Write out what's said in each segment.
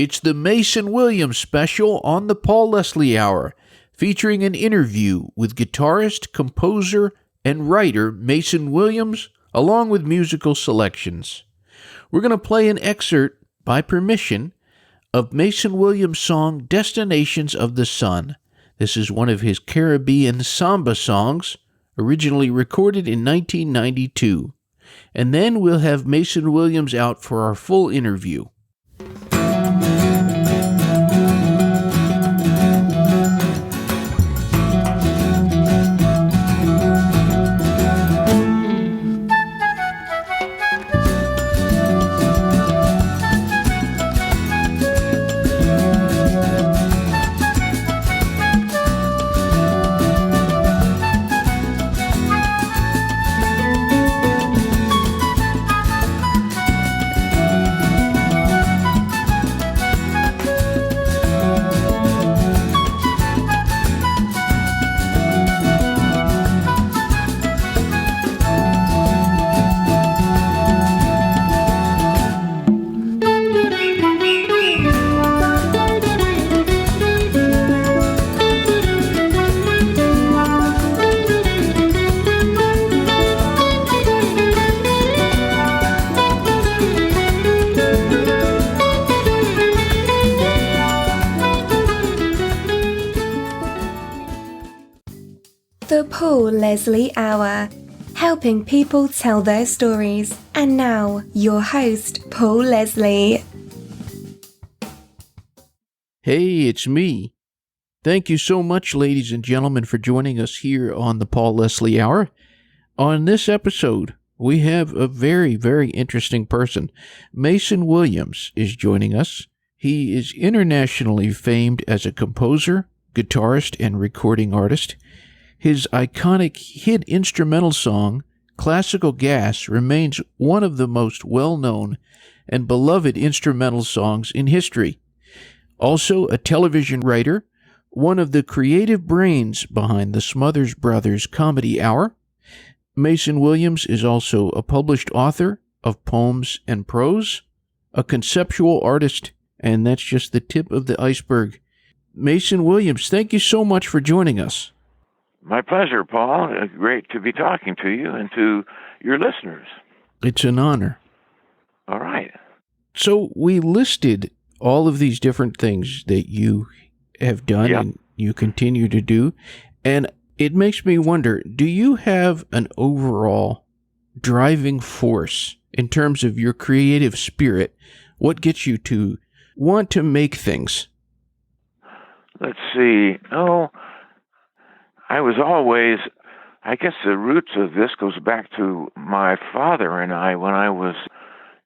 It's the Mason Williams special on the Paul Leslie Hour, featuring an interview with guitarist, composer, and writer Mason Williams, along with musical selections. We're going to play an excerpt, by permission, of Mason Williams' song Destinations of the Sun. This is one of his Caribbean samba songs, originally recorded in 1992. And then we'll have Mason Williams out for our full interview. The Paul Leslie Hour, helping people tell their stories. And now, your host, Paul Leslie. Hey, it's me. Thank you so much, ladies and gentlemen, for joining us here on the Paul Leslie Hour. On this episode, we have a very, very interesting person. Mason Williams is joining us. He is internationally famed as a composer, guitarist, and recording artist. His iconic hit instrumental song, Classical Gas, remains one of the most well-known and beloved instrumental songs in history. Also a television writer, one of the creative brains behind the Smothers Brothers Comedy Hour, Mason Williams is also a published author of poems and prose, a conceptual artist, and that's just the tip of the iceberg. Mason Williams, thank you so much for joining us. My pleasure, Paul. Great to be talking to you and to your listeners. It's an honor. All right. So we listed all of these different things that you have done and you continue to do, and it makes me wonder, do you have an overall driving force in terms of your creative spirit? What gets you to want to make things? Let's see. I was always, I guess the roots of this goes back to my father and I. When I was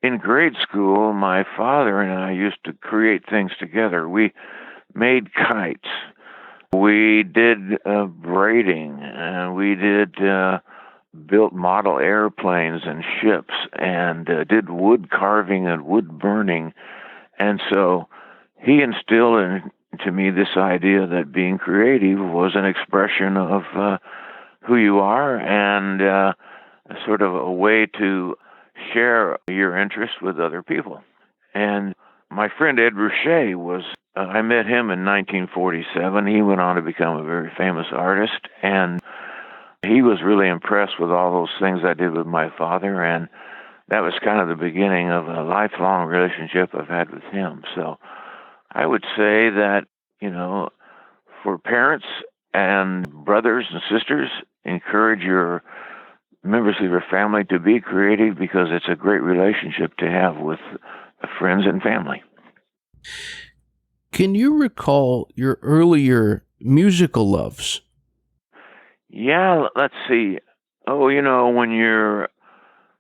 in grade school, my father and I used to create things together. We made kites. We did braiding. We did built model airplanes and ships and did wood carving and wood burning. And so he instilled to me this idea that being creative was an expression of who you are and sort of a way to share your interest with other people. And my friend Ed Ruscha I met him in 1947. He went on to become a very famous artist, and he was really impressed with all those things I did with my father, and that was kind of the beginning of a lifelong relationship I've had with him. So I would say that, for parents and brothers and sisters, encourage your members of your family to be creative because it's a great relationship to have with friends and family. Can you recall your earlier musical loves? Yeah, let's see. When you're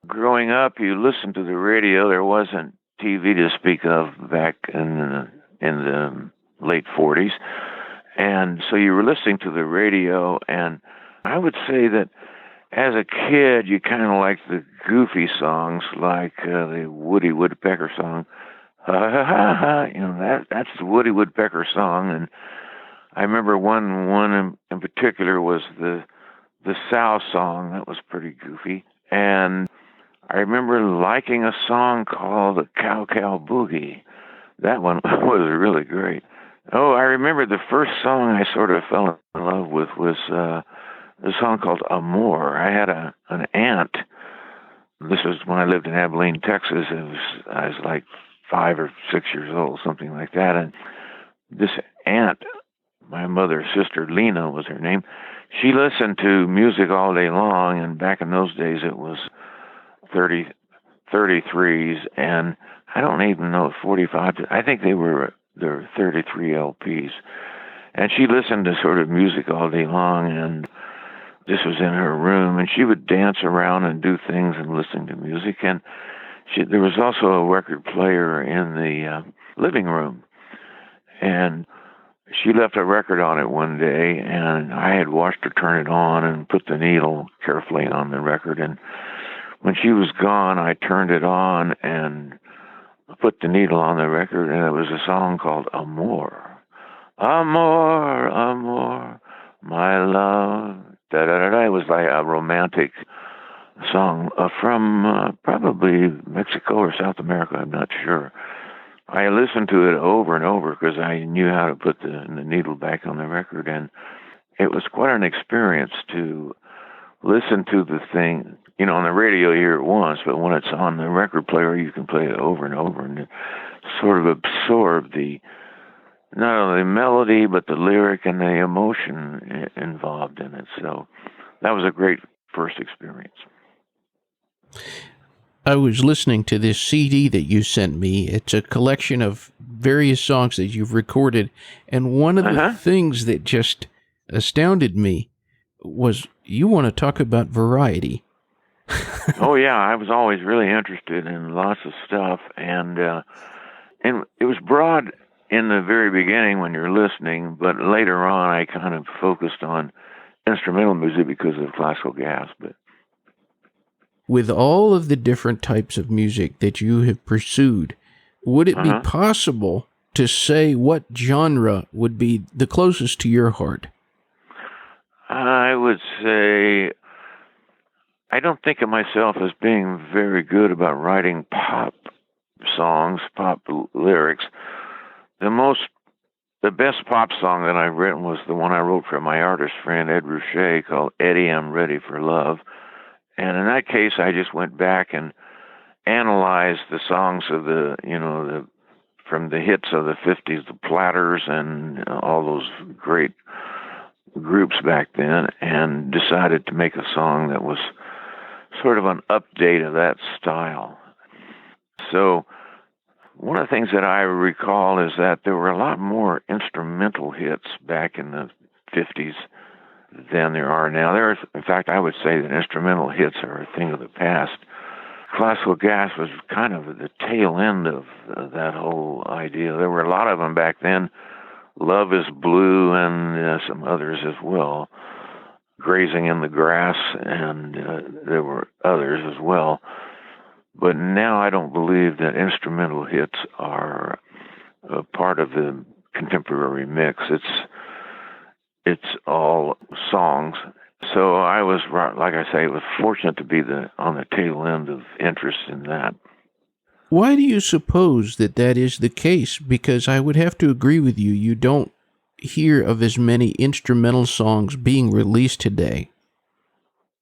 growing up, you listened to the radio. There wasn't TV to speak of back in the late 40s. And so you were listening to the radio, and I would say that as a kid, you kind of liked the goofy songs like the Woody Woodpecker song. Ha ha ha ha, that's the Woody Woodpecker song. And I remember one in particular was the Sow song. That was pretty goofy. And I remember liking a song called the Cow Cow Boogie that one was really great. Oh, I remember the first song I sort of fell in love with was a song called Amor. I had an aunt. This was when I lived in Abilene, Texas. I was like 5 or 6 years old, something like that. And this aunt, my mother's sister, Lena was her name, she listened to music all day long. And back in those days, it was 33s, and I don't even know, 45. I think they were 33 LPs. And she listened to sort of music all day long, and this was in her room, and she would dance around and do things and listen to music. And there was also a record player in the living room, and she left a record on it one day, and I had watched her turn it on and put the needle carefully on the record. And when she was gone, I turned it on and put the needle on the record, and it was a song called Amor. Amor, amor, my love. Da-da-da-da. It was like a romantic song from probably Mexico or South America, I'm not sure. I listened to it over and over because I knew how to put the needle back on the record, and it was quite an experience to listen to the thing. You know, on the radio you hear it once, but when it's on the record player, you can play it over and over, and it sort of absorb not only the melody, but the lyric and the emotion involved in it. So that was a great first experience. I was listening to this CD that you sent me. It's a collection of various songs that you've recorded, and one of the things that just astounded me was you want to talk about variety. Oh, yeah, I was always really interested in lots of stuff, and it was broad in the very beginning when you're listening, but later on I kind of focused on instrumental music because of classical gas. But with all of the different types of music that you have pursued, would it be possible to say what genre would be the closest to your heart? I would say I don't think of myself as being very good about writing pop songs, pop lyrics. The best pop song that I've written was the one I wrote for my artist friend Ed Ruscha called Eddie, I'm Ready for Love. And in that case, I just went back and analyzed the songs of from the hits of the 50s, the Platters and all those great groups back then, and decided to make a song that was sort of an update of that style. So one of the things that I recall is that there were a lot more instrumental hits back in the 50s than there are now. In fact, I would say that instrumental hits are a thing of the past. Classical gas was kind of the tail end of that whole idea. There were a lot of them back then. Love is Blue and some others as well. Grazing in the Grass, and there were others as well. But now I don't believe that instrumental hits are a part of the contemporary mix. It's all songs. So I was, like I say, was fortunate to be on the tail end of interest in that. Why do you suppose that is the case? Because I would have to agree with you. You don't hear of as many instrumental songs being released today.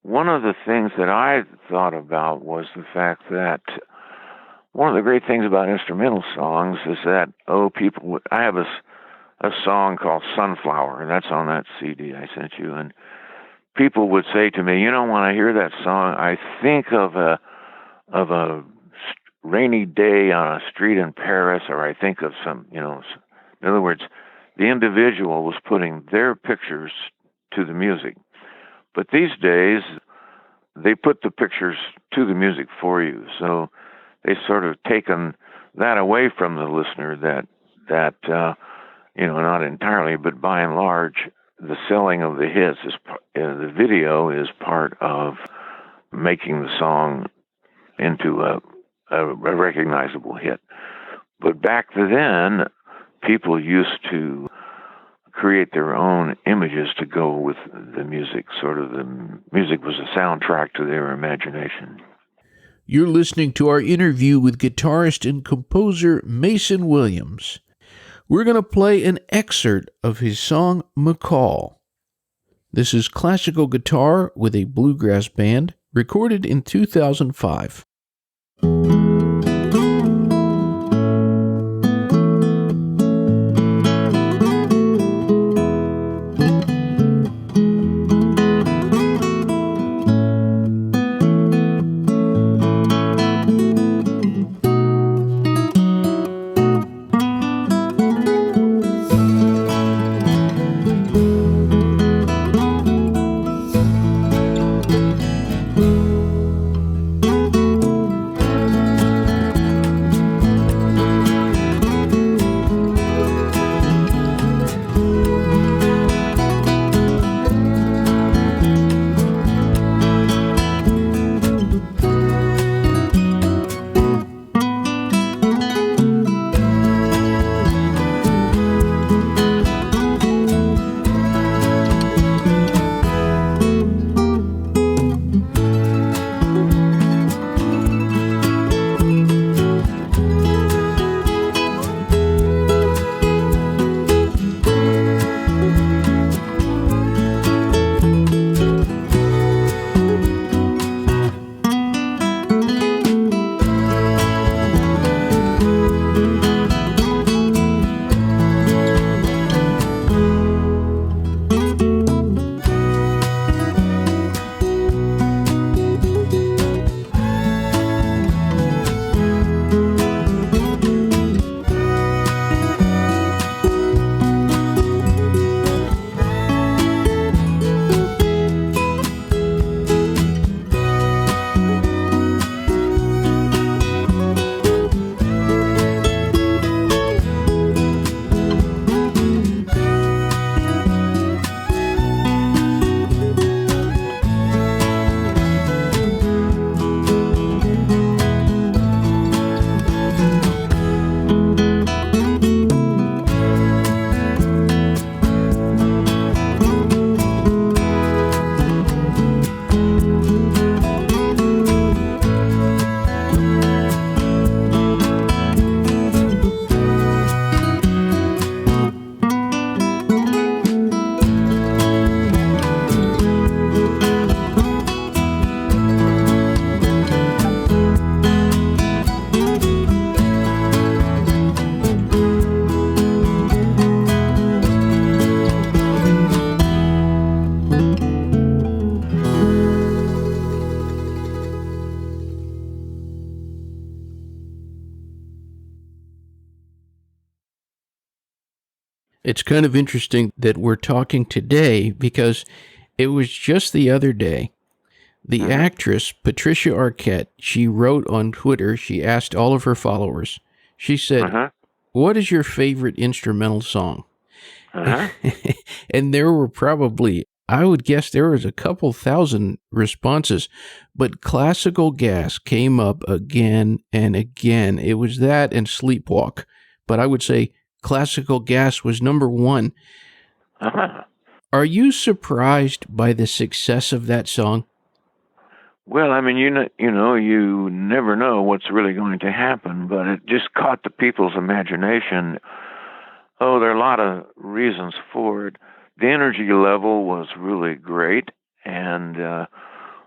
One of the things that I thought about was the fact that one of the great things about instrumental songs is that, I have a song called Sunflower, and that's on that CD I sent you, and people would say to me, when I hear that song, I think of a rainy day on a street in Paris, or I think of in other words, the individual was putting their pictures to the music. But these days, they put the pictures to the music for you. So they sort of taken that away from the listener that not entirely, but by and large, the selling of the hits the video is part of making the song into a recognizable hit. But back then, people used to create their own images to go with the music. Sort of the music was a soundtrack to their imagination. You're listening to our interview with guitarist and composer Mason Williams. We're going to play an excerpt of his song McCall. This is classical guitar with a bluegrass band, recorded in 2005. It's kind of interesting that we're talking today because it was just the other day. The actress, Patricia Arquette, she wrote on Twitter, she asked all of her followers, she said, what is your favorite instrumental song? And there were probably, I would guess there was a couple thousand responses, but Classical Gas came up again and again. It was that and Sleepwalk, but I would say Classical Gas was number one. Are you surprised by the success of that song? Well, I mean, you never know what's really going to happen, but it just caught the people's imagination. Oh, there are a lot of reasons for it. The energy level was really great, and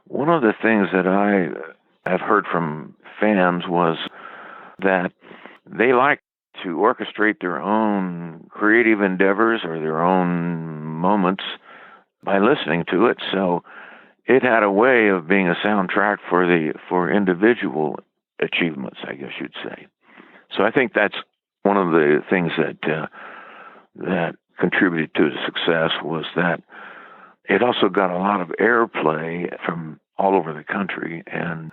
one of the things that I have heard from fans was that they like to orchestrate their own creative endeavors or their own moments by listening to it. So it had a way of being a soundtrack for individual achievements, I guess you'd say. So I think that's one of the things that contributed to the success was that it also got a lot of airplay from all over the country. And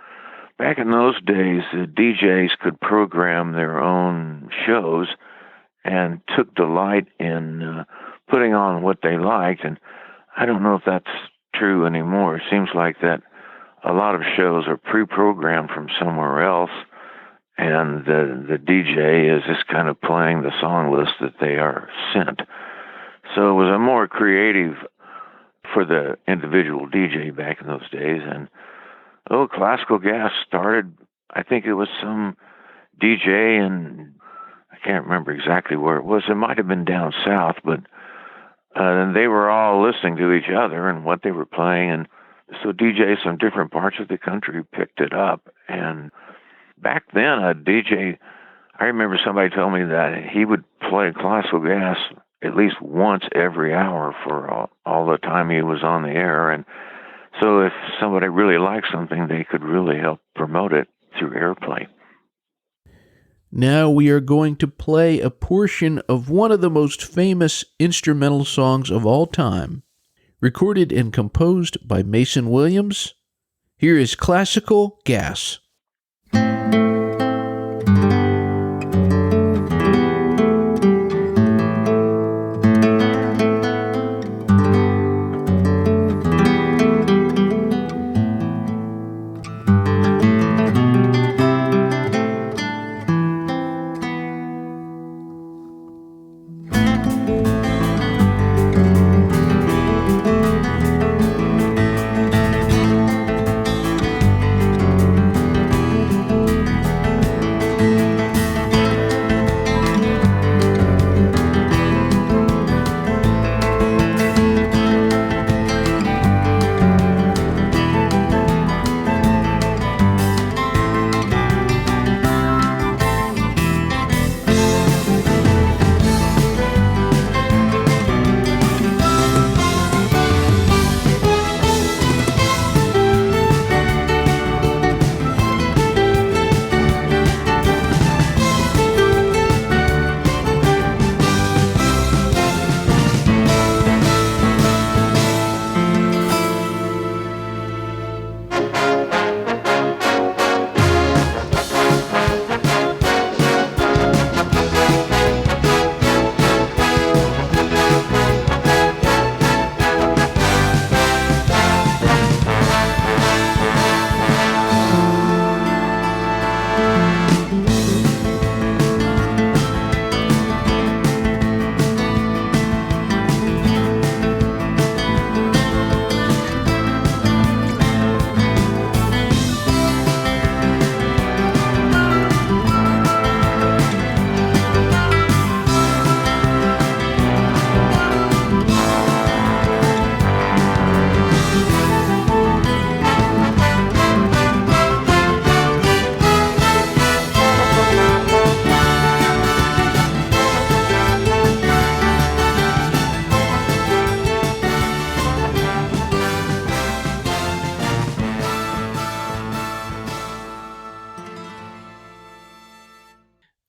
back in those days, the DJs could program their own shows and took delight in putting on what they liked. And I don't know if that's true anymore. It seems like that a lot of shows are pre-programmed from somewhere else, and the DJ is just kind of playing the song list that they are sent. So it was a more creative for the individual DJ back in those days, and Oh, classical gas started, I think it was some DJ, and I can't remember exactly where it was. It might have been down south, but they were all listening to each other and what they were playing. And so DJs from different parts of the country picked it up. And back then, a DJ, I remember somebody told me that he would play classical gas at least once every hour for all the time he was on the air. And so if somebody really liked something, they could really help promote it through airplay. Now we are going to play a portion of one of the most famous instrumental songs of all time, recorded and composed by Mason Williams. Here is Classical Gas.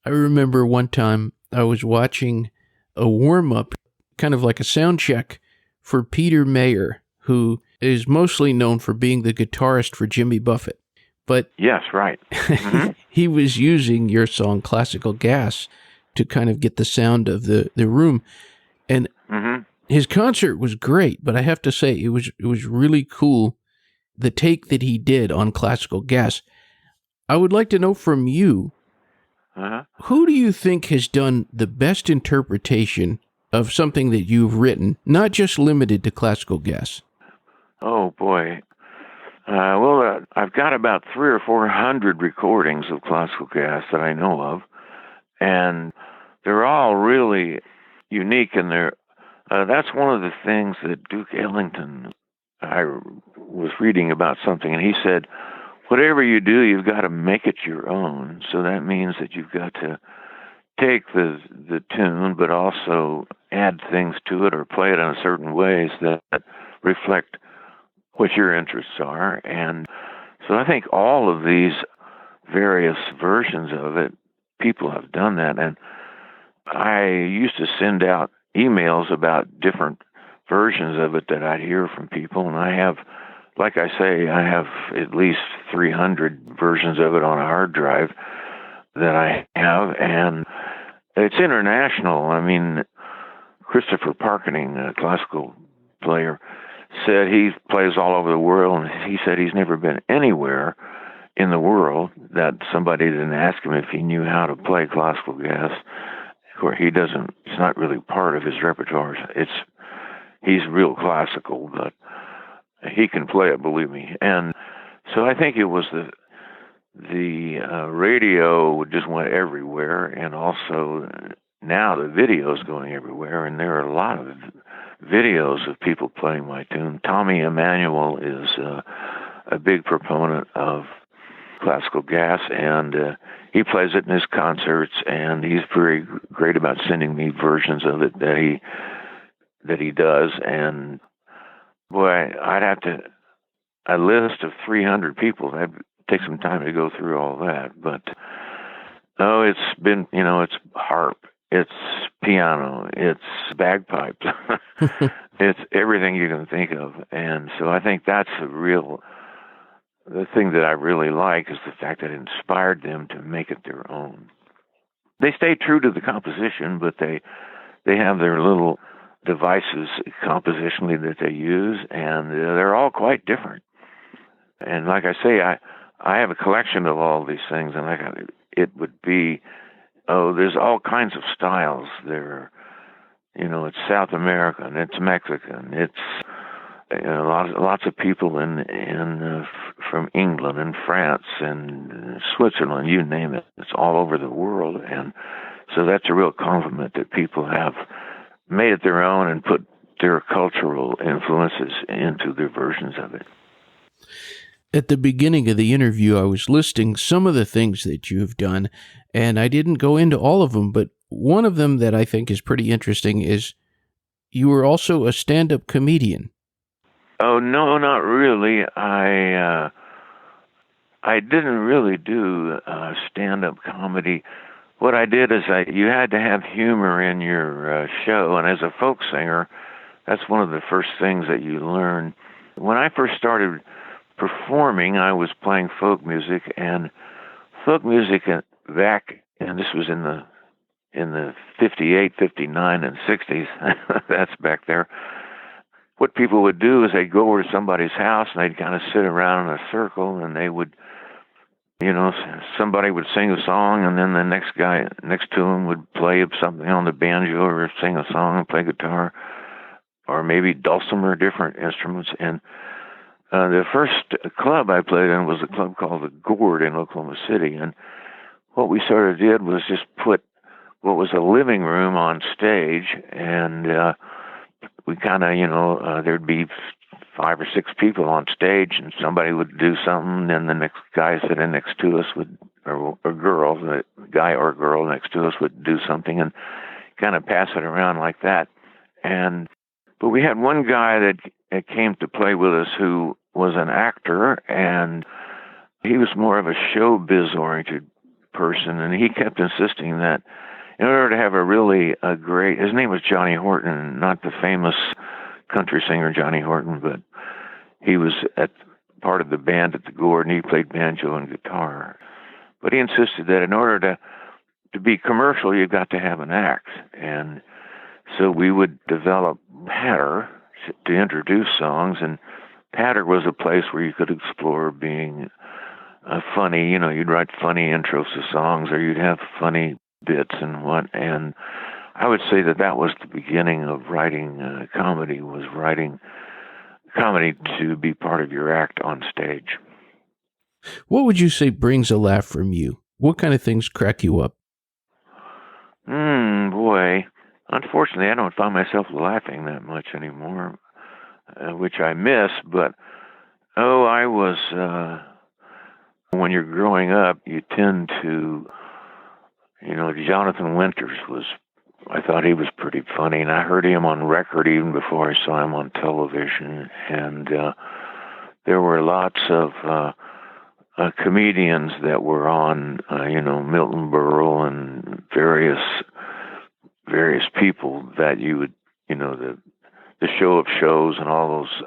I remember one time I was watching a warm-up, kind of like a sound check, for Peter Mayer, who is mostly known for being the guitarist for Jimmy Buffett. But yes, right. Mm-hmm. He was using your song Classical Gas to kind of get the sound of the room. And his concert was great, but I have to say it was really cool, the take that he did on Classical Gas. I would like to know from you, who do you think has done the best interpretation of something that you've written, not just limited to Classical Gas? Oh, boy. I've got about 300 or 400 recordings of Classical Gas that I know of, and they're all really unique in their... that's one of the things that Duke Ellington... I was reading about something, and he said, whatever you do, you've got to make it your own. So that means that you've got to take the tune, but also add things to it or play it in certain ways that reflect what your interests are. And so I think all of these various versions of it, people have done that. And I used to send out emails about different versions of it that I'd hear from people. And I have, like I say, I have at least 300 versions of it on a hard drive that I have. And it's international. I mean, Christopher Parkening, a classical player, said he plays all over the world, and he said he's never been anywhere in the world that somebody didn't ask him if he knew how to play Classical Gas. Where he doesn't, it's not really part of his repertoire. He's real classical, but he can play it, believe me. And So I think it was the radio just went everywhere, and also now the video's going everywhere, and there are a lot of videos of people playing my tune. Tommy Emmanuel is a big proponent of classical gas, and he plays it in his concerts, and he's very great about sending me versions of it that he does. And boy, I'd have to a list of 300 people. That'd take some time to go through all that, but oh, it's been, it's harp, it's piano, it's bagpipes, it's everything you can think of. And so I think that's the thing that I really like is the fact that it inspired them to make it their own. They stay true to the composition, but they have their little devices compositionally that they use, and they're all quite different. And like I say, I have a collection of all these things, and it would be, there's all kinds of styles there. It's South American, it's Mexican, it's lots of people from England and France and Switzerland, you name it. It's all over the world, and so that's a real compliment that people have made it their own and put their cultural influences into their versions of it. At the beginning of the interview, I was listing some of the things that you have done, and I didn't go into all of them, but one of them that I think is pretty interesting is you were also a stand-up comedian. Oh, no, not really. I didn't really do stand-up comedy. What I did is you had to have humor in your show, and as a folk singer, that's one of the first things that you learn. When I first started performing, I was playing folk music, and folk music back, and this was in the 58, 59, and 60s, that's back there. What people would do is they'd go over to somebody's house, and they'd kind of sit around in a circle, and they would, somebody would sing a song, and then the next guy next to him would play something on the banjo or sing a song and play guitar, or maybe dulcimer, different instruments. And the first club I played in was a club called the Gourd in Oklahoma City. And what we sort of did was just put what was a living room on stage, and we kind of, there'd be 5 or 6 people on stage, and somebody would do something, and the next guy sitting next to us would, or girl, the guy or girl next to us would do something, and kind of pass it around like that. But we had one guy that came to play with us who was an actor, and he was more of a showbiz-oriented person, and he kept insisting that in order to have a great, his name was Johnny Horton, not the famous country singer Johnny Horton, but he was part of the band at the Gourd, and he played banjo and guitar. But he insisted that in order to be commercial, you've got to have an act. And so we would develop patter to introduce songs, and patter was a place where you could explore being funny. You'd write funny intros to songs, or you'd have funny bits and I would say that was the beginning of writing comedy, was writing comedy to be part of your act on stage. What would you say brings a laugh from you? What kind of things crack you up? Boy. Unfortunately, I don't find myself laughing that much anymore, which I miss, but, I was, when you're growing up, you tend to, Jonathan Winters I thought he was pretty funny, and I heard him on record even before I saw him on television, and there were lots of comedians that were on, Milton Berle and various people that you would, the show of shows and all those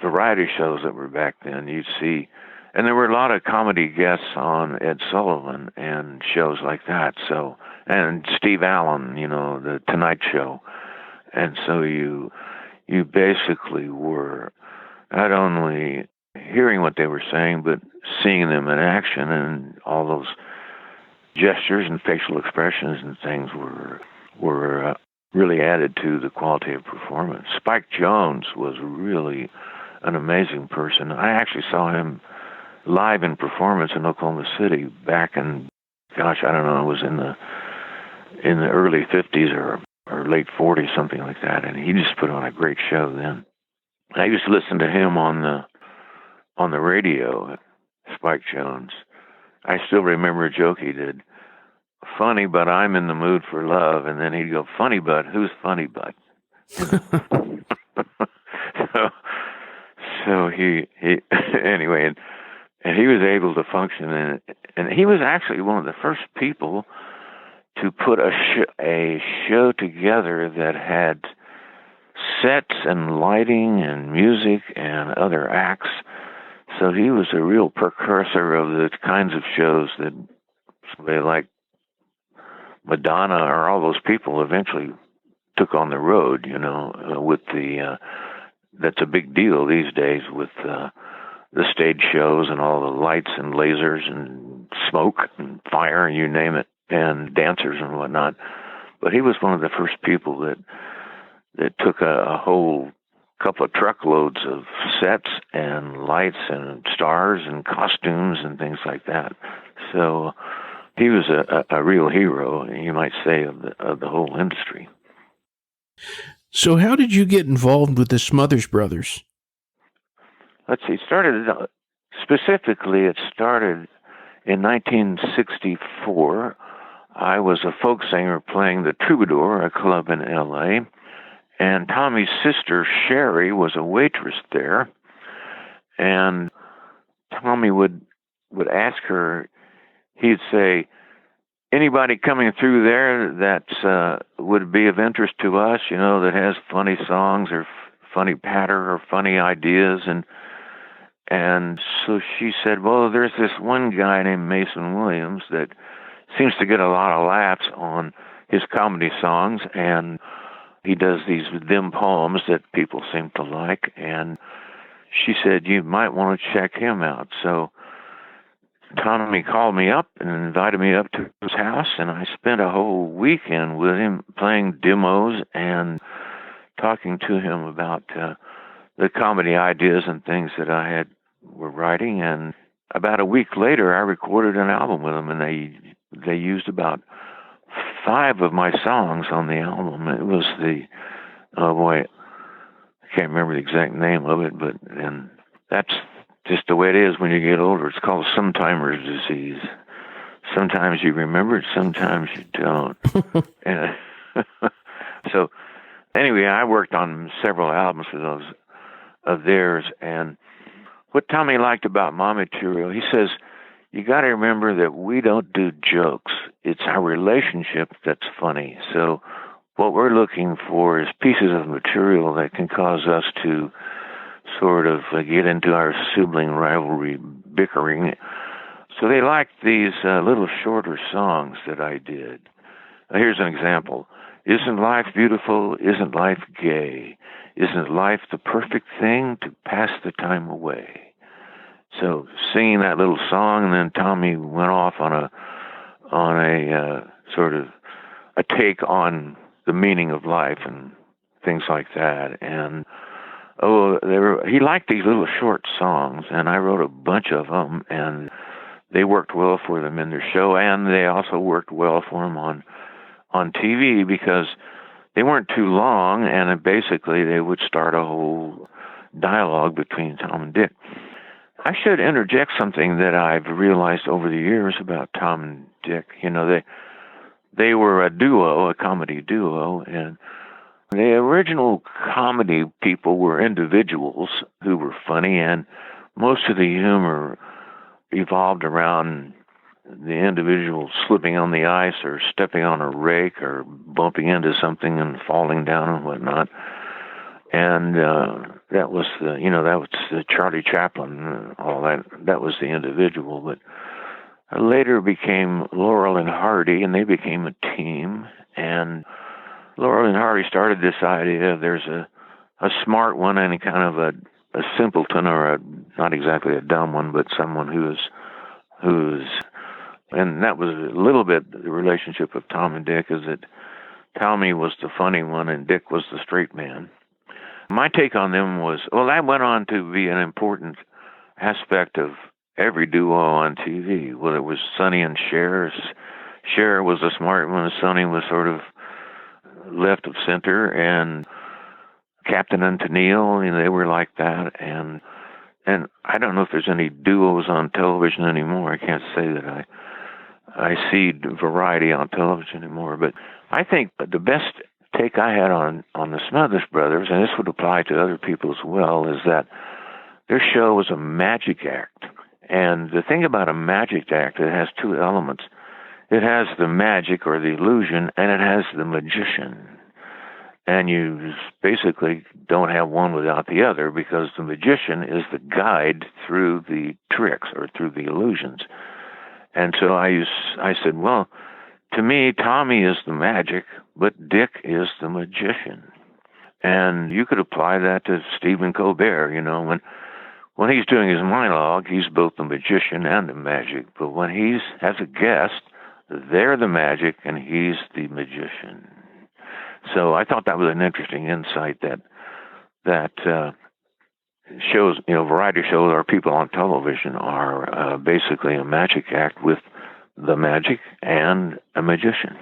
variety shows that were back then, you'd see. And there were a lot of comedy guests on Ed Sullivan and shows like that. So, and Steve Allen, the Tonight Show. And so you basically were not only hearing what they were saying, but seeing them in action, and all those gestures and facial expressions and things were really added to the quality of performance. Spike Jones was really an amazing person. I actually saw him live in performance in Oklahoma City back in, gosh, I don't know, it was in the early 50s or late 40s, something like that, and he just put on a great show then. I used to listen to him on the radio, Spike Jones. I still remember a joke he did. Funny, but I'm in the mood for love. And then he'd go, funny, but who's funny, but? so he anyway, and he was able to function in it. And he was actually one of the first people to put a show together that had sets and lighting and music and other acts. So he was a real precursor of the kinds of shows that somebody like Madonna or all those people eventually took on the road, with that's a big deal these days with the stage shows and all the lights and lasers and smoke and fire, you name it, and dancers and whatnot. But he was one of the first people that took a whole couple of truckloads of sets and lights and stars and costumes and things like that. So he was a real hero, you might say, of the whole industry. So how did you get involved with the Smothers Brothers? Let's see, it started in 1964. I was a folk singer playing the Troubadour, a club in L.A., and Tommy's sister, Sherry, was a waitress there. And Tommy would ask her, he'd say, anybody coming through there that would be of interest to us, that has funny songs or funny patter or funny ideas. And so she said, well, there's this one guy named Mason Williams that seems to get a lot of laughs on his comedy songs, and he does these them poems that people seem to like. And she said, you might want to check him out. So Tommy called me up and invited me up to his house, and I spent a whole weekend with him playing demos and talking to him about the comedy ideas and things that I were writing. And about a week later, I recorded an album with him, and they used about 5 of my songs on the album. It was I can't remember the exact name of it, and that's just the way it is when you get older. It's called sometimer's disease. Sometimes you remember it, sometimes you don't. And so anyway, I worked on several albums of theirs, and what Tommy liked about my material, he says, you got to remember that we don't do jokes. It's our relationship that's funny. So what we're looking for is pieces of material that can cause us to sort of get into our sibling rivalry bickering. So they liked these little shorter songs that I did. Here's an example. Isn't life beautiful? Isn't life gay? Isn't life the perfect thing to pass the time away? So singing that little song, and then Tommy went off on a sort of a take on the meaning of life and things like that. And he liked these little short songs, and I wrote a bunch of them, and they worked well for them in their show, and they also worked well for them on TV because they weren't too long, and basically they would start a whole dialogue between Tom and Dick. I should interject something that I've realized over the years about Tom and Dick. They were a duo, a comedy duo, and the original comedy people were individuals who were funny, and most of the humor evolved around the individual slipping on the ice or stepping on a rake or bumping into something and falling down and whatnot. And that was the Charlie Chaplin, all that. That was the individual. But later became Laurel and Hardy, and they became a team. And Laurel and Hardy started this idea. There's a smart one and kind of a simpleton, or not exactly a dumb one, but someone who's, and that was a little bit the relationship of Tom and Dick, is that Tommy was the funny one and Dick was the straight man. My take on them was, that went on to be an important aspect of every duo on TV, whether it was Sonny and Cher. Cher was a smart one, Sonny was sort of left of center, and Captain and Tennille, they were like that. And I don't know if there's any duos on television anymore. I can't say that I see variety on television anymore. But I think the best take I had on the Smothers Brothers, and this would apply to other people as well, is that their show was a magic act. And the thing about a magic act, it has two elements. It has the magic or the illusion, and it has the magician. And you basically don't have one without the other, because the magician is the guide through the tricks or through the illusions. And so I said, well, to me, Tommy is the magic, but Dick is the magician. And you could apply that to Stephen Colbert, when he's doing his monologue, he's both the magician and the magic. But when he's as a guest, they're the magic and he's the magician. So I thought that was an interesting insight that shows, variety shows or people on television are basically a magic act with the magic and a magician.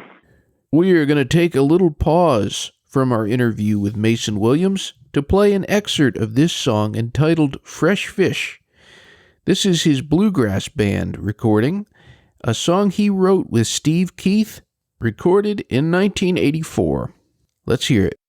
We are going to take a little pause from our interview with Mason Williams to play an excerpt of this song entitled Fresh Fish. This is his bluegrass band recording, a song he wrote with Steve Keith, recorded in 1984. Let's hear it.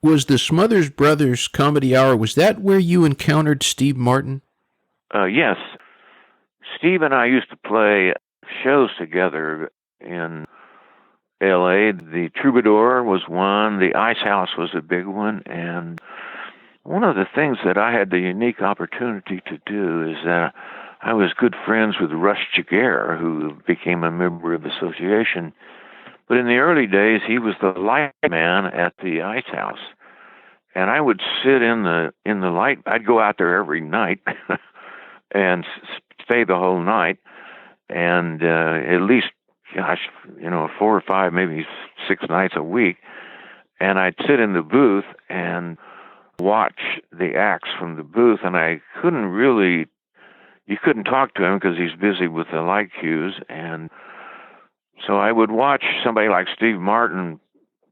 Was the Smothers Brothers Comedy Hour, was that where you encountered Steve Martin? Yes. Steve and I used to play shows together in L.A. The Troubadour was one. The Ice House was a big one. And one of the things that I had the unique opportunity to do is that I was good friends with Russ Giguere, who became a member of the association. But in the early days, he was the light man at the Ice House. And I would sit in the light. I'd go out there every night and stay the whole night. And at least, 4 or 5, maybe 6 nights a week. And I'd sit in the booth and watch the acts from the booth. And you couldn't talk to him because he's busy with the light cues. And so I would watch somebody like Steve Martin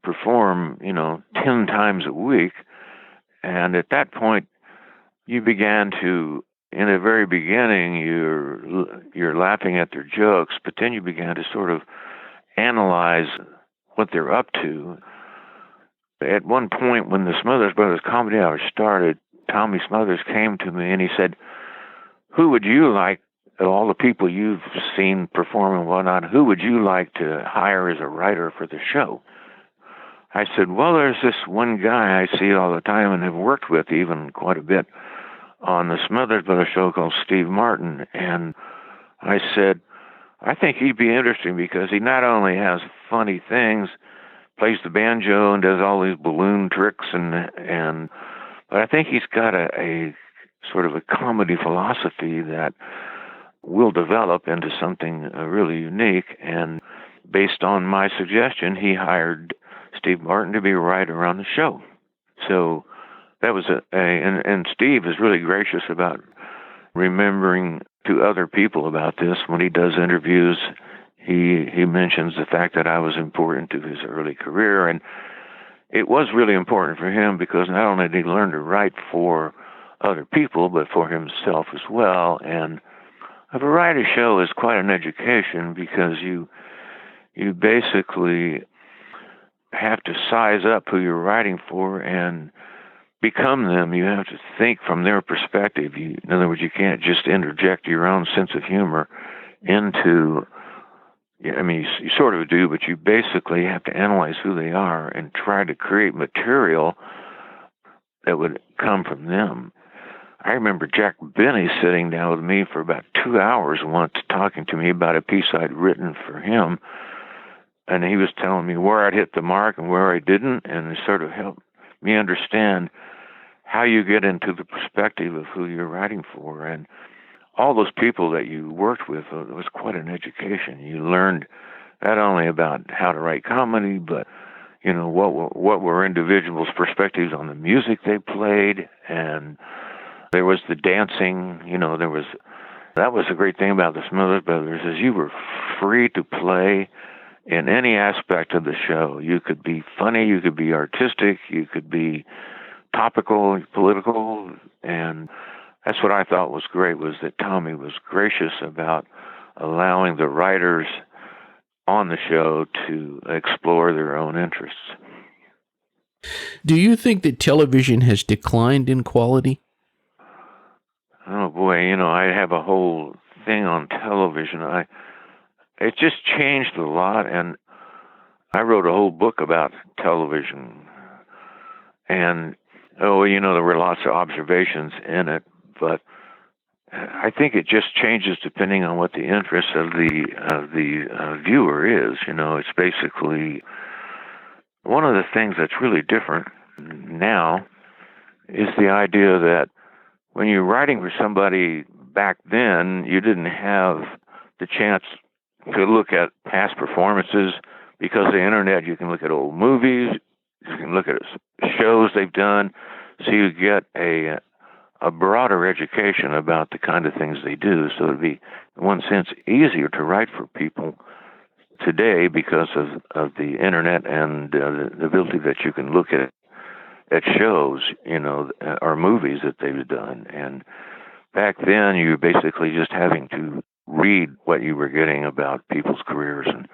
perform, 10 times a week. And at that point, you began to, in the very beginning, you're laughing at their jokes, but then you began to sort of analyze what they're up to. At one point, when the Smothers Brothers Comedy Hour started, Tommy Smothers came to me and he said, who would you like, of all the people you've seen perform and whatnot, who would you like to hire as a writer for the show? I said, well, there's this one guy I see all the time and have worked with even quite a bit on the Smothers Brothers show called Steve Martin. And I said, I think he'd be interesting because he not only has funny things, plays the banjo and does all these balloon tricks, but I think he's got a sort of a comedy philosophy that will develop into something really unique. And based on my suggestion, he hired Steve Martin to be a writer on the show. So that was and Steve is really gracious about remembering to other people about this when he does interviews. he mentions the fact that I was important to his early career, and it was really important for him because not only did he learn to write for other people, but for himself as well. And a variety show is quite an education because you basically have to size up who you're writing for and become them. You have to think from their perspective. In other words, you can't just interject your own sense of humor into, I mean, you sort of do, but you basically have to analyze who they are and try to create material that would come from them. I remember Jack Benny sitting down with me for about 2 hours once talking to me about a piece I'd written for him, and he was telling me where I'd hit the mark and where I didn't, and it sort of helped me understand how you get into the perspective of who you're writing for. And all those people that you worked with, it was quite an education. You learned not only about how to write comedy, but what were individuals' perspectives on the music they played, and there was the dancing. That was the great thing about the Smothers Brothers is you were free to play in any aspect of the show. You could be funny, you could be artistic, you could be topical, political, and that's what I thought was great, was that Tommy was gracious about allowing the writers on the show to explore their own interests. Do you think that television has declined in quality? Oh boy, I have a whole thing on television. It just changed a lot, and I wrote a whole book about television. And there were lots of observations in it, but I think it just changes depending on what the interest of the viewer is. It's basically one of the things that's really different now is the idea that when you're writing for somebody back then, you didn't have the chance to look at past performances. Because of the internet, you can look at old movies, you can look at shows they've done, so you get a broader education about the kind of things they do. So it'd be, in one sense, easier to write for people today because of the internet and the ability that you can look at shows, or movies that they've done. And back then, you were basically just having to read what you were getting about people's careers. And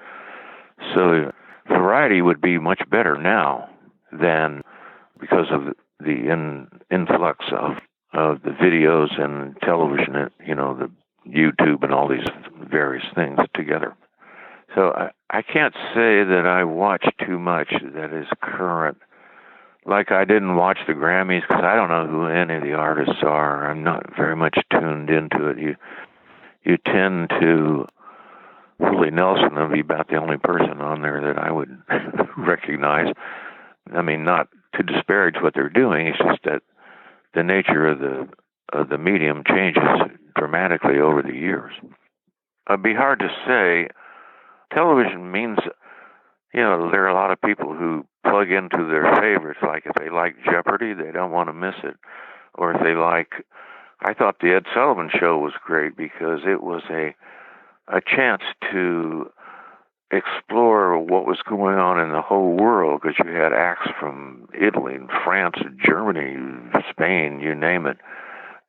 so variety would be much better now than because of the influx of the videos and television, the YouTube and all these various things together. So I can't say that I watch too much that is current. Like I didn't watch the Grammys because I don't know who any of the artists are. I'm not very much tuned into it. You tend to, Willie Nelson would be about the only person on there that I would recognize. I mean, not to disparage what they're doing. It's just that the nature of the medium changes dramatically over the years. It'd be hard to say. Television means, there are a lot of people who plug into their favorites. Like if they like Jeopardy, they don't want to miss it. Or if they I thought the Ed Sullivan Show was great because it was a chance to explore what was going on in the whole world, because you had acts from Italy and France and Germany, Spain, you name it.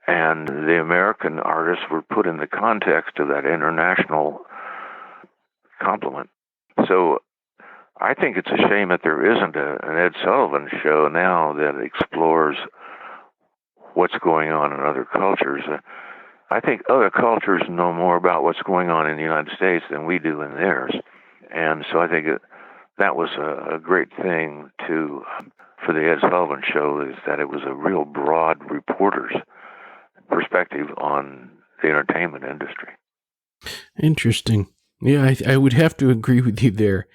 And the American artists were put in the context of that international complement. So I think it's a shame that there isn't an Ed Sullivan Show now that explores what's going on in other cultures. I think other cultures know more about what's going on in the United States than we do in theirs. And so I think that was a great thing for the Ed Sullivan Show, is that it was a real broad reporter's perspective on the entertainment industry. Interesting. Yeah, I would have to agree with you there.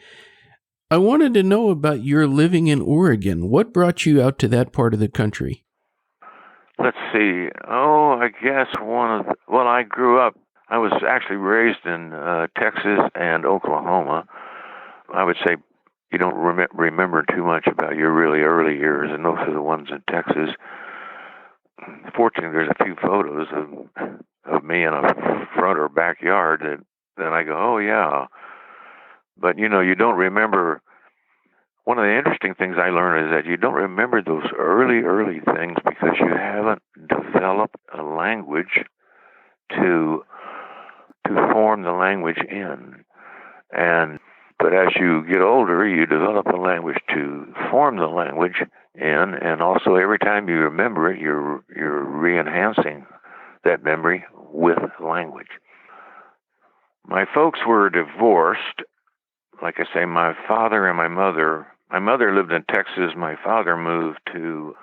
I wanted to know about your living in Oregon. What brought you out to that part of the country? Let's see. I guess I grew up, I was actually raised in Texas and Oklahoma. I would say you don't remember too much about your really early years, and those are the ones in Texas. Fortunately, there's a few photos of me in a front or backyard that I go, oh yeah. But, you don't remember. One of the interesting things I learned is that you don't remember those early things because you haven't developed a language to form the language in. But as you get older, you develop a language to form the language in, and also every time you remember it, you're re-enhancing that memory with language. My folks were divorced. Like I say, my father and my mother. My mother lived in Texas. My father moved to,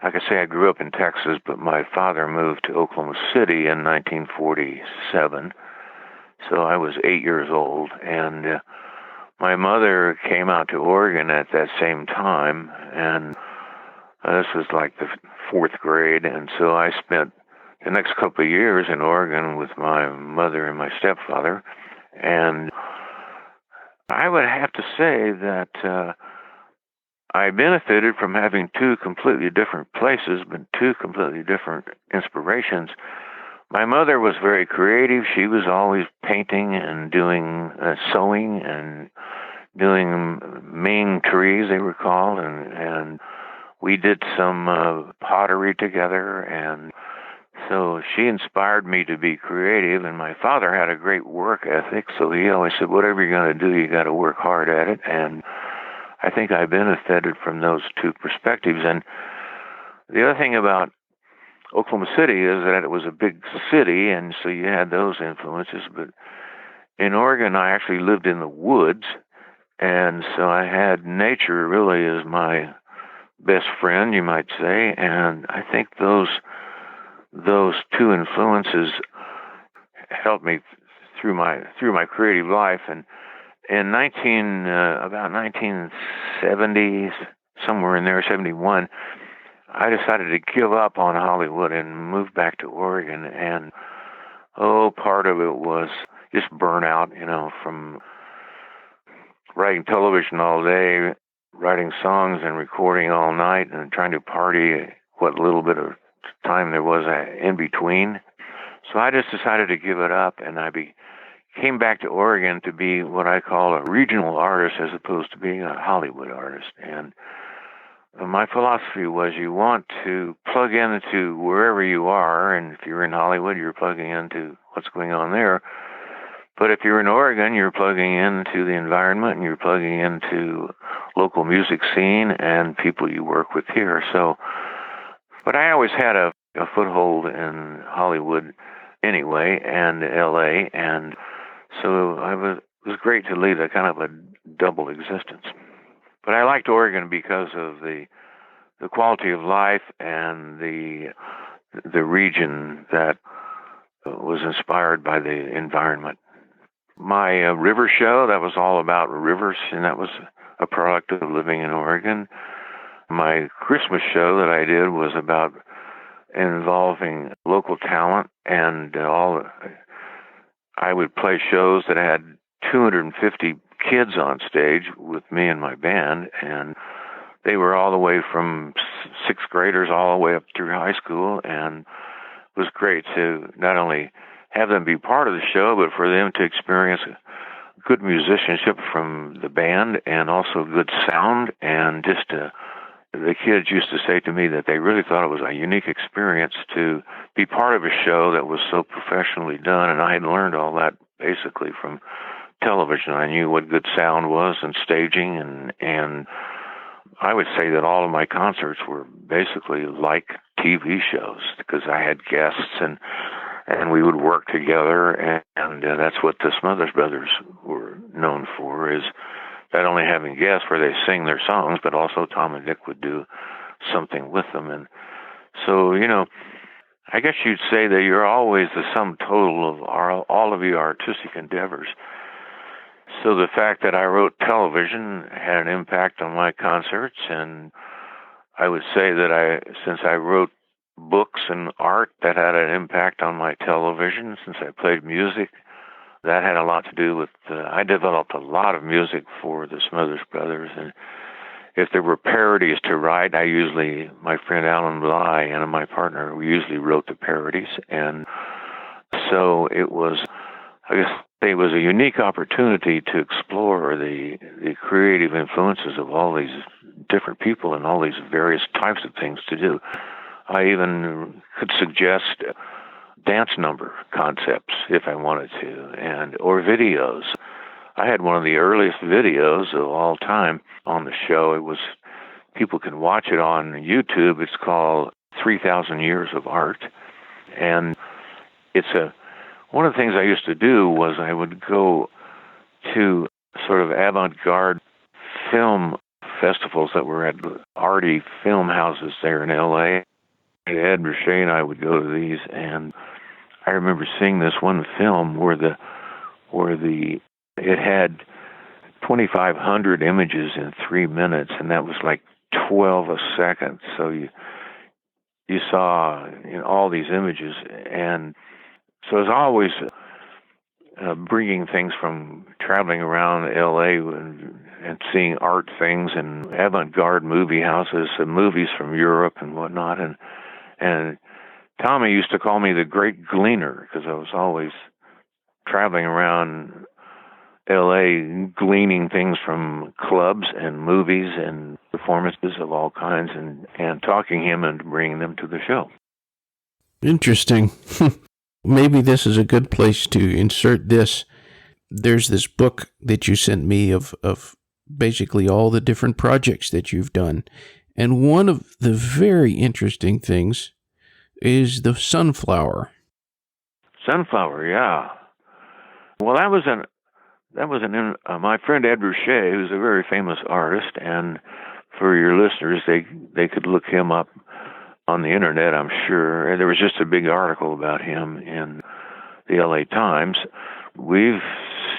like I say, I grew up in Texas, but my father moved to Oklahoma City in 1947. So I was 8 years old, and my mother came out to Oregon at that same time, and this was like the fourth grade, and so I spent the next couple of years in Oregon with my mother and my stepfather, and I would have to say that I benefited from having two completely different places, but two completely different inspirations. My mother was very creative. She was always painting and doing sewing and doing Ming trees, they were called, and we did some pottery together, and so she inspired me to be creative, and my father had a great work ethic, so he always said, whatever you're going to do, you got to work hard at it, and I think I benefited from those two perspectives. And the other thing about Oklahoma City is that it was a big city, and so you had those influences, but in Oregon, I actually lived in the woods, and so I had nature really as my best friend, you might say, and I think those two influences helped me through my creative life. And in about 1970, somewhere in there, 71, I decided to give up on Hollywood and move back to Oregon. And part of it was just burnout, from writing television all day, writing songs and recording all night, and trying to party what little bit of time there was in between. So I just decided to give it up, and I came back to Oregon to be what I call a regional artist as opposed to being a Hollywood artist. And my philosophy was you want to plug into wherever you are, and if you're in Hollywood, you're plugging into what's going on there. But if you're in Oregon, you're plugging into the environment, and you're plugging into local music scene and people you work with here. So, but I always had a foothold in Hollywood anyway, and LA, and so it was great to lead a kind of a double existence. But I liked Oregon because of the quality of life and the region that was inspired by the environment. My river show, that was all about rivers, and that was a product of living in Oregon. My Christmas show that I did was about involving local talent, and I would play shows that had 250 kids on stage with me and my band, and they were all the way from sixth graders all the way up through high school, and it was great to not only have them be part of the show, but for them to experience good musicianship from the band and also good sound. And just the kids used to say to me that they really thought it was a unique experience to be part of a show that was so professionally done. And I had learned all that basically from television. I knew what good sound was and staging, and I would say that all of my concerts were basically like TV shows because I had guests and we would work together, and that's what the Smothers Brothers were known for, is not only having guests where they sing their songs, but also Tom and Dick would do something with them. And so, I guess you'd say that you're always the sum total of all of your artistic endeavors. So the fact that I wrote television had an impact on my concerts, and I would say that since I wrote books and art, that had an impact on my television. Since I played music, that had a lot to do with, I developed a lot of music for the Smothers Brothers, and if there were parodies to write, my friend Alan Bly and my partner, we usually wrote the parodies, and so it was, I guess, it was a unique opportunity to explore the creative influences of all these different people and all these various types of things to do. I even could suggest dance number concepts if I wanted to, or videos. I had one of the earliest videos of all time on the show. It was, people can watch it on YouTube. It's called 3,000 Years of Art. And one of the things I used to do was I would go to sort of avant-garde film festivals that were at arty film houses there in L.A. Ed Ruscha and I would go to these, and I remember seeing this one film where it had 2,500 images in 3 minutes, and that was like 12 a second. So you saw all these images, and so it's always bringing things from traveling around L.A. and seeing art things and avant-garde movie houses and movies from Europe and whatnot. And Tommy used to call me the Great Gleaner because I was always traveling around L.A. gleaning things from clubs and movies and performances of all kinds and talking him into bringing them to the show. Interesting. Maybe this is a good place to insert this. There's this book that you sent me of basically all the different projects that you've done. And one of the very interesting things is the sunflower. Sunflower, yeah. Well, that was my friend Ed Ruscha, who's a very famous artist, and for your listeners, they could look him up on the internet, I'm sure. And there was just a big article about him in the LA Times. We've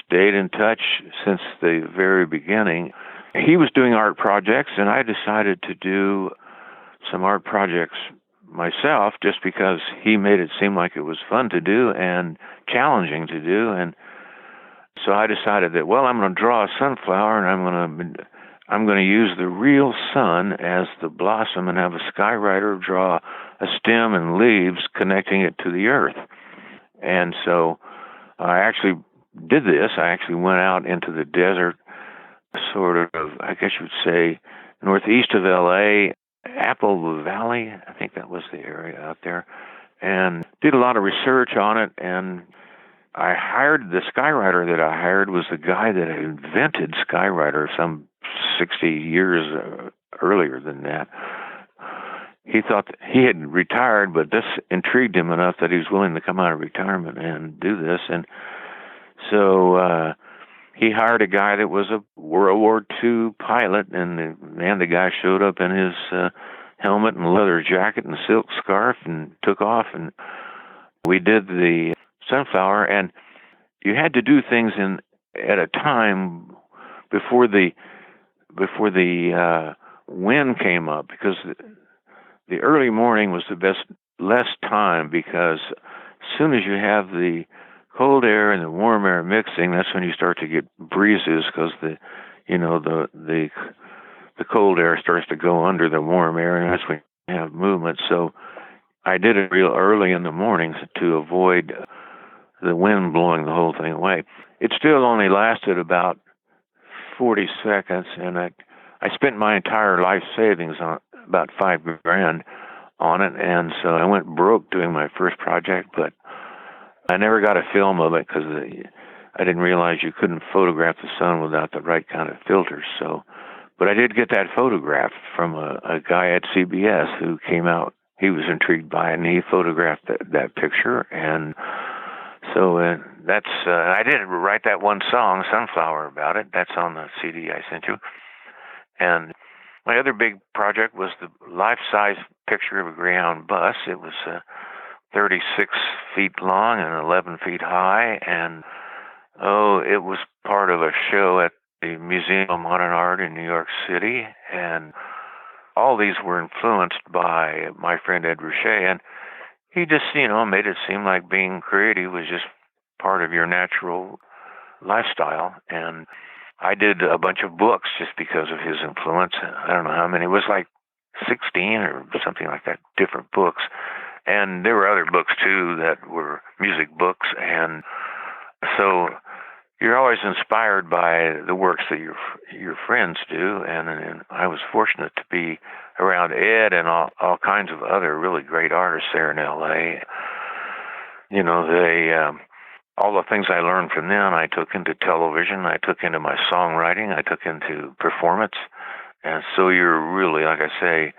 stayed in touch since the very beginning. He was doing art projects, and I decided to do some art projects myself just because he made it seem like it was fun to do and challenging to do. And so I decided that, well, I'm going to draw a sunflower, and I'm going to use the real sun as the blossom and have a skywriter draw a stem and leaves connecting it to the earth. And so I actually did this. I actually went out into the desert, sort of, I guess you would say, northeast of L.A., Apple Valley, I think that was the area out there, and did a lot of research on it. And I hired the skywriter that I hired was the guy that invented skywriter some 60 years earlier than that. He thought that he had retired, but this intrigued him enough that he was willing to come out of retirement and do this. And so he hired a guy that was a World War II pilot, and the guy showed up in his helmet and leather jacket and silk scarf and took off, and we did the sunflower. And you had to do things at a time before the wind came up, because the early morning was the less time, because as soon as you have the cold air and the warm air mixing, that's when you start to get breezes, because the cold air starts to go under the warm air, and that's when you have movement. So I did it real early in the mornings to avoid the wind blowing the whole thing away. It still only lasted about 40 seconds, and I spent my entire life savings on about $5,000 on it, and so I went broke doing my first project, but I never got a film of it because I didn't realize you couldn't photograph the sun without the right kind of filters. So, but I did get that photograph from a guy at CBS who came out. He was intrigued by it, and he photographed that picture. And so that's I did write that one song, Sunflower, about it. That's on the CD I sent you. And my other big project was the life-size picture of a Greyhound bus. It was 36 feet long and 11 feet high, and it was part of a show at the Museum of Modern Art in New York City, and all these were influenced by my friend Ed Ruscha, and he just, made it seem like being creative was just part of your natural lifestyle. And I did a bunch of books just because of his influence. I don't know how many. It was like 16 or something like that, different books. And there were other books, too, that were music books. And so always inspired by the works that your friends do, and I was fortunate to be around Ed and all kinds of other really great artists there in L.A. They all the things I learned from them, I took into television, I took into my songwriting, I took into performance, and so you're really, like I say,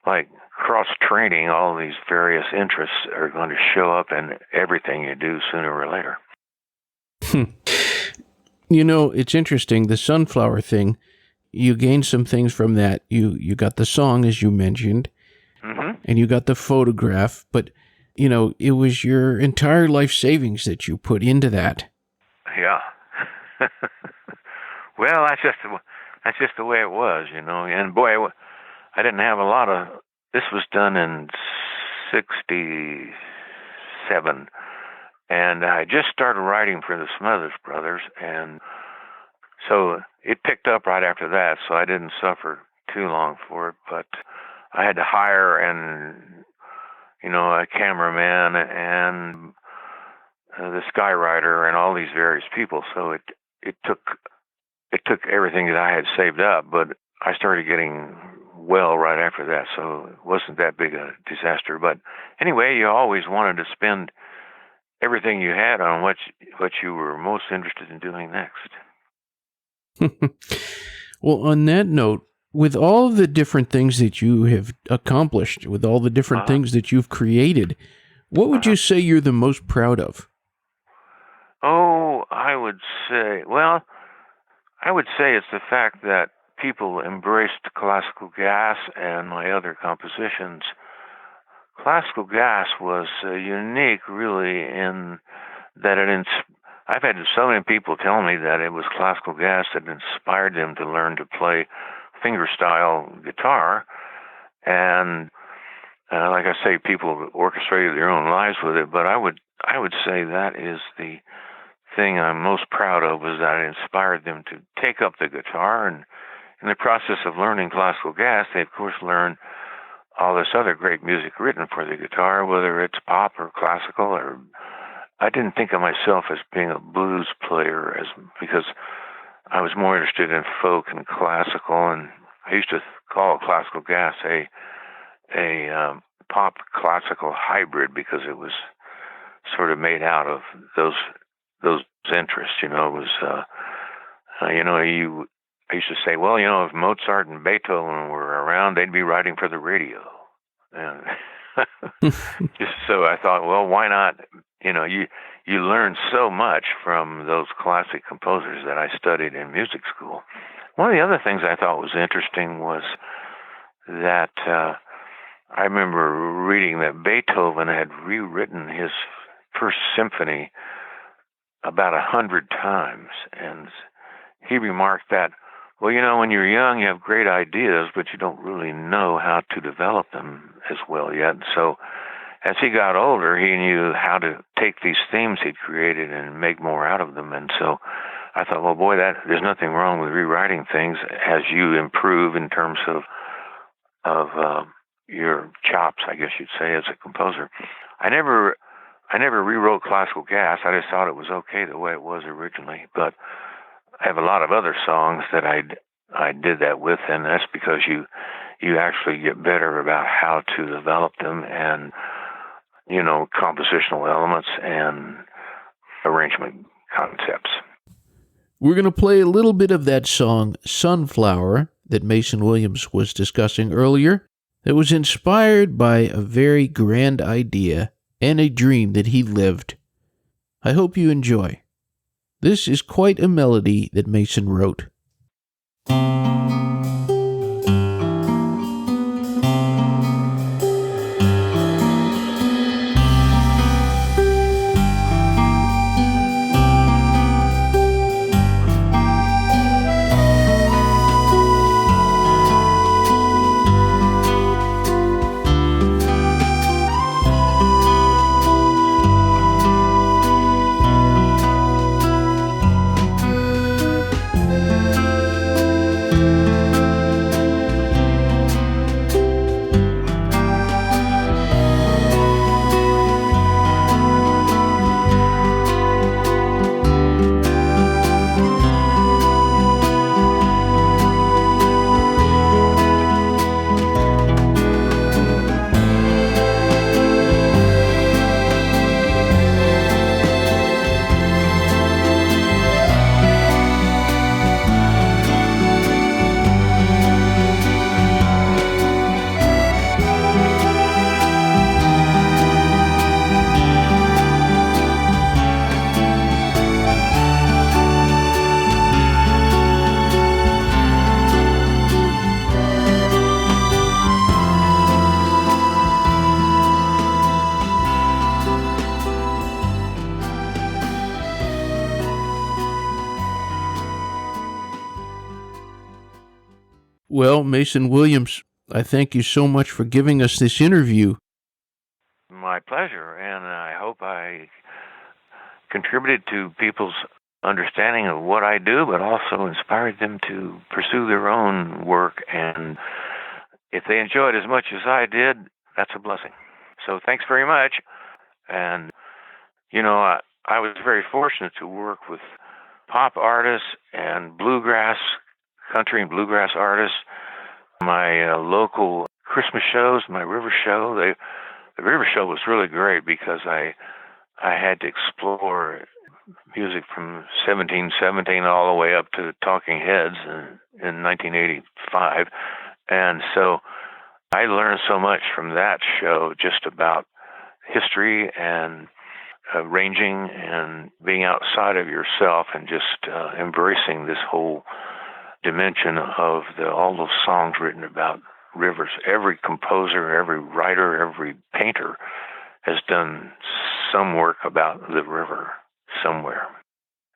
like cross-training. All these various interests are going to show up in everything you do sooner or later. It's interesting, the sunflower thing, you gained some things from that. You got the song, as you mentioned, and you got the photograph, but, it was your entire life savings that you put into that. Yeah. Well, that's just the way it was, and boy, I didn't have a lot of, this was done in 1967, and I just started writing for the Smothers Brothers, and so it picked up right after that, so I didn't suffer too long for it, but I had to hire a cameraman and the skywriter and all these various people, so it took everything that I had saved up, but I started getting well right after that, so it wasn't that big a disaster. But anyway, you always wanted to spend everything you had on what you were most interested in doing next. Well, on that note, with all the different things that you have accomplished, with all the different things that you've created, what would you say you're the most proud of? Oh, I would say it's the fact that people embraced classical gas and my other compositions. Classical gas was unique, really, in that I've had so many people tell me that it was classical gas that inspired them to learn to play fingerstyle guitar, and like I say, people orchestrated their own lives with it. But I would say that is the thing I'm most proud of, is that it inspired them to take up the guitar, and in the process of learning classical gas, they of course learn all this other great music written for the guitar, whether it's pop or classical. Or I didn't think of myself as being a blues player, because I was more interested in folk and classical, and I used to call classical gas a pop classical hybrid, because it was sort of made out of those interests. It was I used to say, well, if Mozart and Beethoven were around, they'd be writing for the radio. And just so I thought, well, why not? You learn so much from those classic composers that I studied in music school. One of the other things I thought was interesting was that I remember reading that Beethoven had rewritten his first symphony about 100 times, and he remarked that, well, when you're young, you have great ideas, but you don't really know how to develop them as well yet. So as he got older, he knew how to take these themes he'd created and make more out of them. And so I thought, well, boy, there's nothing wrong with rewriting things as you improve in terms of your chops, I guess you'd say, as a composer. I never rewrote classical gas. I just thought it was okay the way it was originally. But I have a lot of other songs that I did that with, and that's because you actually get better about how to develop them, and compositional elements and arrangement concepts. We're going to play a little bit of that song, Sunflower, that Mason Williams was discussing earlier, that was inspired by a very grand idea and a dream that he lived. I hope you enjoy. This is quite a melody that Mason wrote. Well, Mason Williams, I thank you so much for giving us this interview. My pleasure, and I hope I contributed to people's understanding of what I do, but also inspired them to pursue their own work. And if they enjoyed as much as I did, that's a blessing. So thanks very much. And, I was very fortunate to work with pop artists and bluegrass, country and bluegrass artists. My local Christmas shows, my river show, the river show was really great because I had to explore music from 1717 all the way up to Talking Heads in 1985. And so I learned so much from that show just about history and arranging and being outside of yourself and just embracing this whole dimension of all those songs written about rivers. Every composer, every writer, every painter has done some work about the river somewhere.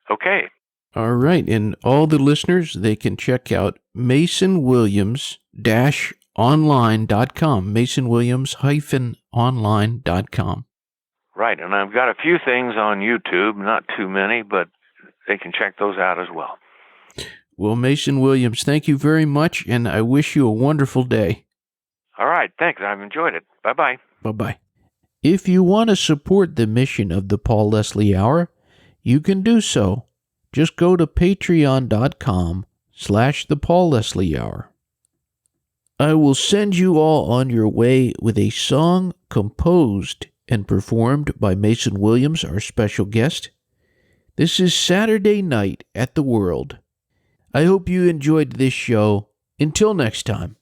Okay. All right. And all the listeners, they can check out masonwilliams-online.com, masonwilliams-online.com. Right. And I've got a few things on YouTube, not too many, but they can check those out as well. Well, Mason Williams, thank you very much, and I wish you a wonderful day. All right. Thanks. I've enjoyed it. Bye-bye. Bye-bye. If you want to support the mission of the Paul Leslie Hour, you can do so. Just go to patreon.com/the Paul Leslie Hour. I will send you all on your way with a song composed and performed by Mason Williams, our special guest. This is Saturday Night at the World. I hope you enjoyed this show. Until next time.